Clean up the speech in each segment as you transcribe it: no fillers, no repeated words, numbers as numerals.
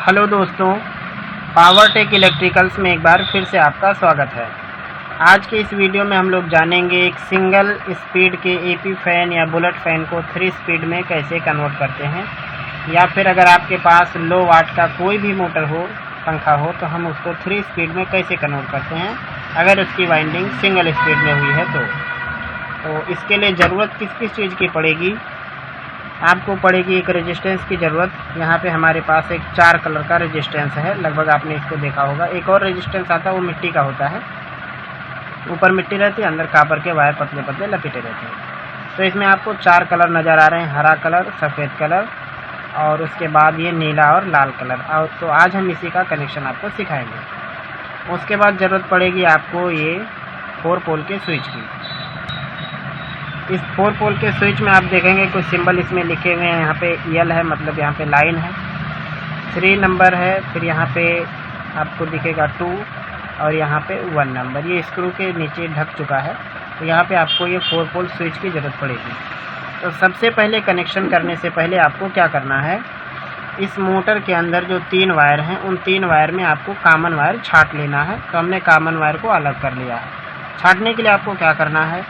Hello दोस्तों, power take electricals में एक बार फिर से आपका स्वागत है। आज के इस वीडियो में हम लोग जानेंगे एक सिंगल स्पीड के एपी फैन या बुलेट फैन को 3 स्पीड में कैसे कन्वर्ट करते हैं, या फिर अगर आपके पास लो वाट का कोई भी मोटर हो, पंखा हो, तो हम उसको 3 स्पीड में कैसे कन्वर्ट करते हैं अगर उसकी वाइंडिंग सिंगल स्पीड में हुई है तो इसके लिए ज़रूरत किस किस चीज़ की पड़ेगी। आपको पड़ेगी एक रेजिस्टेंस की ज़रूरत। यहाँ पे हमारे पास एक 4 कलर का रेजिस्टेंस है, लगभग आपने इसको देखा होगा। एक और रेजिस्टेंस आता है, वो मिट्टी का होता है, ऊपर मिट्टी रहती है, अंदर कापर के वायर पतले पतले लपेटे रहते हैं। तो इसमें आपको 4 कलर नज़र आ रहे हैं, हरा कलर, सफ़ेद कलर और उसके बाद ये नीला और लाल कलर। और तो आज हम इसी का कनेक्शन आपको सिखाएंगे। उसके बाद ज़रूरत पड़ेगी आपको ये 4 पोल के स्विच की। इस 4 पोल के स्विच में आप देखेंगे कुछ सिंबल इसमें लिखे हुए हैं। यहाँ पे यल है, मतलब यहाँ पे लाइन है, 3 नंबर है, फिर यहाँ पे आपको दिखेगा 2 और यहाँ पे 1 नंबर। ये स्क्रू के नीचे ढक चुका है, तो यहाँ पे आपको ये 4 पोल स्विच की ज़रूरत पड़ेगी। तो सबसे पहले कनेक्शन करने से पहले आपको क्या करना है, इस मोटर के अंदर जो 3 वायर हैं, उन 3 वायर में आपको कॉमन वायर छांट लेना है। तो हमने कॉमन वायर को अलग कर लिया है। छांटने के लिए आपको क्या करना है,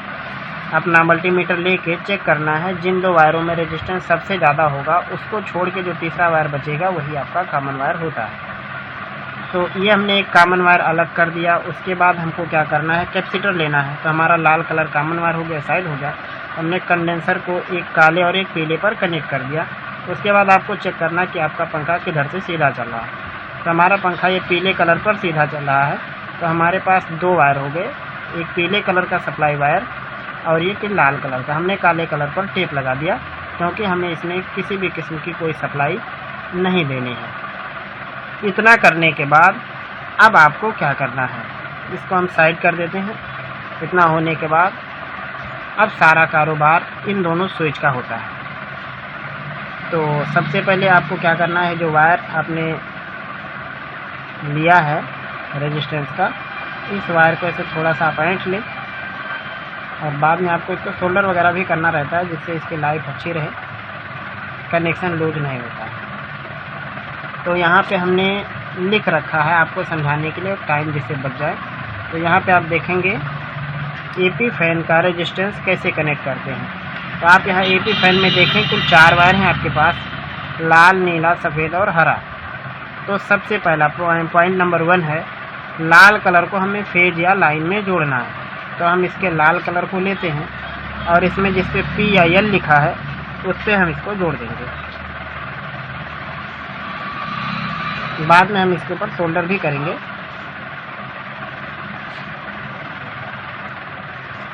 अपना मल्टीमीटर लेके चेक करना है, जिन 2 वायरों में रेजिस्टेंस सबसे ज़्यादा होगा उसको छोड़ के जो तीसरा वायर बचेगा वही आपका कॉमन वायर होता है। तो ये हमने एक कॉमन वायर अलग कर दिया। उसके बाद हमको क्या करना है, कैपेसिटर लेना है। तो हमारा लाल कलर कॉमन वायर हो गया, साइड हो गया। हमने कंडेंसर को एक काले और एक पीले पर कनेक्ट कर दिया। उसके बाद आपको चेक करना कि आपका पंखा किधर से सीधा चल रहा है। तो हमारा पंखा ये पीले कलर पर सीधा चल रहा है, तो हमारे पास 2 वायर हो गए, एक पीले कलर का सप्लाई वायर और ये कि लाल कलर का। हमने काले कलर पर टेप लगा दिया, क्योंकि हमें इसमें किसी भी किस्म की कोई सप्लाई नहीं देनी है। इतना करने के बाद अब आपको क्या करना है, इसको हम साइड कर देते हैं। इतना होने के बाद अब सारा कारोबार इन दोनों स्विच का होता है। तो सबसे पहले आपको क्या करना है, जो वायर आपने लिया है रेजिस्टेंस का, इस वायर को ऐसे थोड़ा सा आप ऐंठ लें और बाद में आपको इसको सोल्डर वगैरह भी करना रहता है, जिससे इसकी लाइफ अच्छी रहे, कनेक्शन लूज नहीं होता है। तो यहाँ पे हमने लिख रखा है आपको समझाने के लिए, टाइम जिससे बच जाए। तो यहाँ पे आप देखेंगे एपी फैन का रेजिस्टेंस कैसे कनेक्ट करते हैं। तो आप यहाँ एपी फैन में देखें, कुल 4 वायर हैं आपके पास, लाल, नीला, सफ़ेद और हरा। तो सबसे पहला पॉइंट नंबर 1 है, लाल कलर को हमें फेज या लाइन में जोड़ना है। तो हम इसके लाल कलर को लेते हैं और इसमें जिस पे P या L लिखा है उस पर हम इसको जोड़ देंगे। बाद में हम इसके ऊपर सोल्डर भी करेंगे।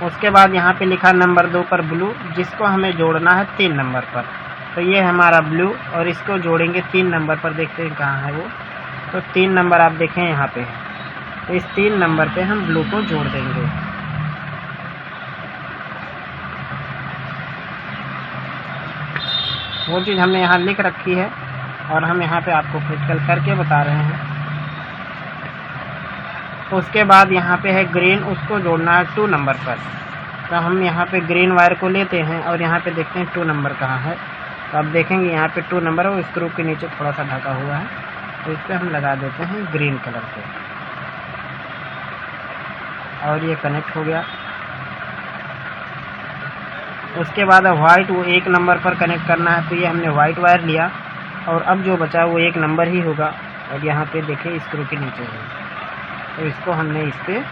उसके बाद यहाँ पे लिखा नंबर 2 पर ब्लू, जिसको हमें जोड़ना है 3 नंबर पर। तो ये हमारा ब्लू, और इसको जोड़ेंगे 3 नंबर पर। देखते हैं कहाँ है वो। तो 3 नंबर आप देखें यहाँ पे है, तो इस 3 नंबर पे हम ब्लू को जोड़ देंगे। वो चीज़ हमने यहाँ लिख रखी है और हम यहाँ पे आपको प्रैक्टिकल करके बता रहे हैं। उसके बाद यहाँ पे है ग्रीन, उसको जोड़ना है 2 नंबर पर। तो हम यहाँ पे ग्रीन वायर को लेते हैं और यहाँ पे देखते हैं 2 नंबर कहाँ है। तो आप देखेंगे यहाँ पे 2 नंबर है, वो स्क्रू के नीचे थोड़ा सा ढका हुआ है, तो इस पर हम लगा देते हैं ग्रीन कलर से और ये कनेक्ट हो गया। उसके बाद अब वाइट, वो 1 नंबर पर कनेक्ट करना है। तो ये हमने वाइट वायर लिया और अब जो बचा वो 1 नंबर ही होगा, और यहाँ पे देखिए स्क्रू के नीचे है, तो इसको हमने इस पे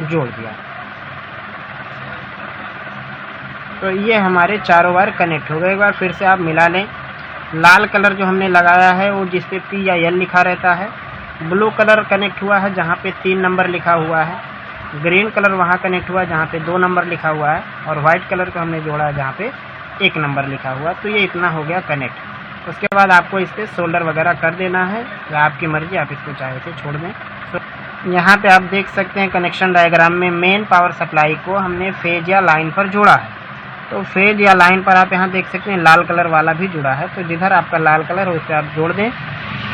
जोड़ दिया। तो ये हमारे चारों वायर कनेक्ट हो गए। एक बार फिर से आप मिला लें। लाल कलर जो हमने लगाया है वो जिस पे P या L लिखा रहता है, ब्लू कलर कनेक्ट हुआ है जहाँ पे 3 नंबर लिखा हुआ है, ग्रीन कलर वहाँ कनेक्ट हुआ है जहाँ पे 2 नंबर लिखा हुआ है, और वाइट कलर को हमने जोड़ा है जहाँ पे 1 नंबर लिखा हुआ है। तो ये इतना हो गया कनेक्ट। उसके बाद आपको इस पर सोल्डर वगैरह कर देना है, या आपकी मर्जी, आप इसको चाहे तो छोड़ दें। तो यहाँ पे आप देख सकते हैं कनेक्शन डायग्राम में मेन पावर सप्लाई को हमने फेज या लाइन पर जोड़ा है। तो फेज या लाइन पर आप यहाँ देख सकते हैं लाल कलर वाला भी जुड़ा है। तो जिधर आपका लाल कलर हो उस पर आप जोड़ दें।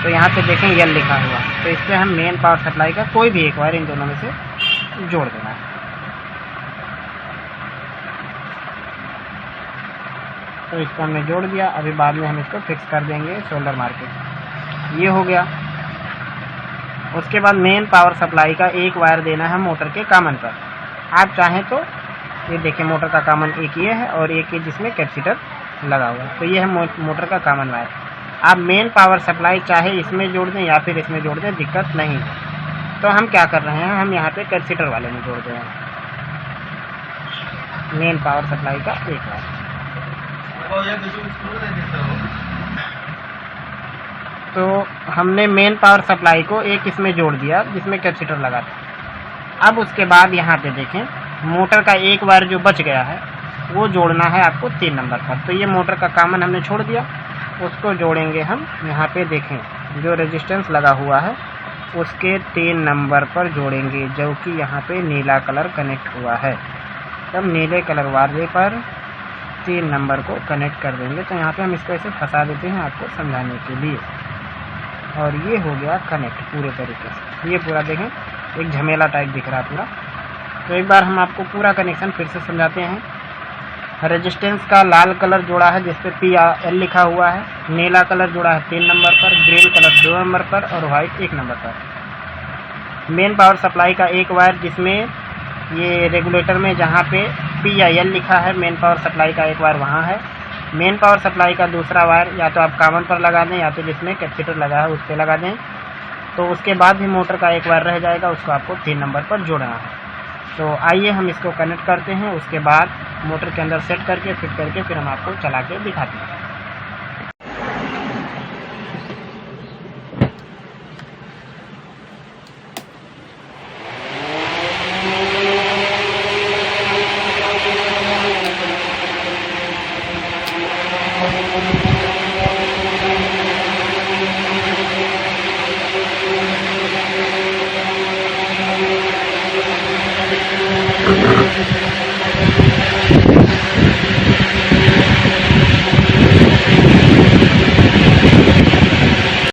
तो यहाँ पे देखें यल लिखा हुआ, तो इस पर हम मेन पावर सप्लाई का कोई भी एक वायर इन दोनों में से जोड़ देना है। तो इसको हमने जोड़ दिया। अभी बाद में हम इसको फिक्स कर देंगे सोल्डर मार के। ये हो गया। उसके बाद मेन पावर सप्लाई का एक वायर देना है मोटर के कॉमन पर। आप चाहें तो ये देखिए मोटर का कॉमन एक ये है और एक ये जिसमें कैपेसिटर लगा हुआ है, तो ये है मोटर का कॉमन वायर। आप मेन पावर सप्लाई चाहे इसमें जोड़ दें या फिर इसमें जोड़ दें, दिक्कत नहीं है। तो हम क्या कर रहे हैं, हम यहाँ पे कैपेसिटर वाले में जोड़ दे रहे हैं मेन पावर सप्लाई का एक वायर। तो हमने मेन पावर सप्लाई को एक इसमें जोड़ दिया जिसमें कैपेसिटर लगा था। अब उसके बाद यहाँ पे देखें मोटर का एक वायर जो बच गया है वो जोड़ना है आपको 3 नंबर पर। तो ये मोटर का कॉमन हमने छोड़ दिया, उसको जोड़ेंगे हम यहाँ पे। देखें जो रेजिस्टेंस लगा हुआ है उसके 3 नंबर पर जोड़ेंगे, जो कि यहाँ पे नीला कलर कनेक्ट हुआ है। तब नीले कलर वाले पर 3 नंबर को कनेक्ट कर देंगे। तो यहाँ पे हम इसको ऐसे फंसा देते हैं आपको समझाने के लिए, और ये हो गया कनेक्ट पूरे तरीके से। ये पूरा देखें एक झमेला टाइप दिख रहा है पूरा। तो एक बार हम आपको पूरा कनेक्शन फिर से समझाते हैं। रेजिस्टेंस का लाल कलर जोड़ा है जिस पे PL लिखा हुआ है, नीला कलर जोड़ा है 3 नंबर पर, ग्रीन कलर 2 नंबर पर और वाइट 1 नंबर पर। मेन पावर सप्लाई का एक वायर जिसमें ये रेगुलेटर में जहाँ पे PIL लिखा है मेन पावर सप्लाई का एक वायर वहाँ है। मेन पावर सप्लाई का दूसरा वायर या तो आप कॉमन पर लगा दें या तो जिसमें कैपेसिटर लगा है उस पर लगा दें। तो उसके बाद भी मोटर का एक वायर रह जाएगा, उसको आपको 3 नंबर पर जोड़ना है। तो आइए हम इसको कनेक्ट करते हैं, उसके बाद मोटर के अंदर सेट करके फिट करके फिर हम आपको चला के दिखाते हैं।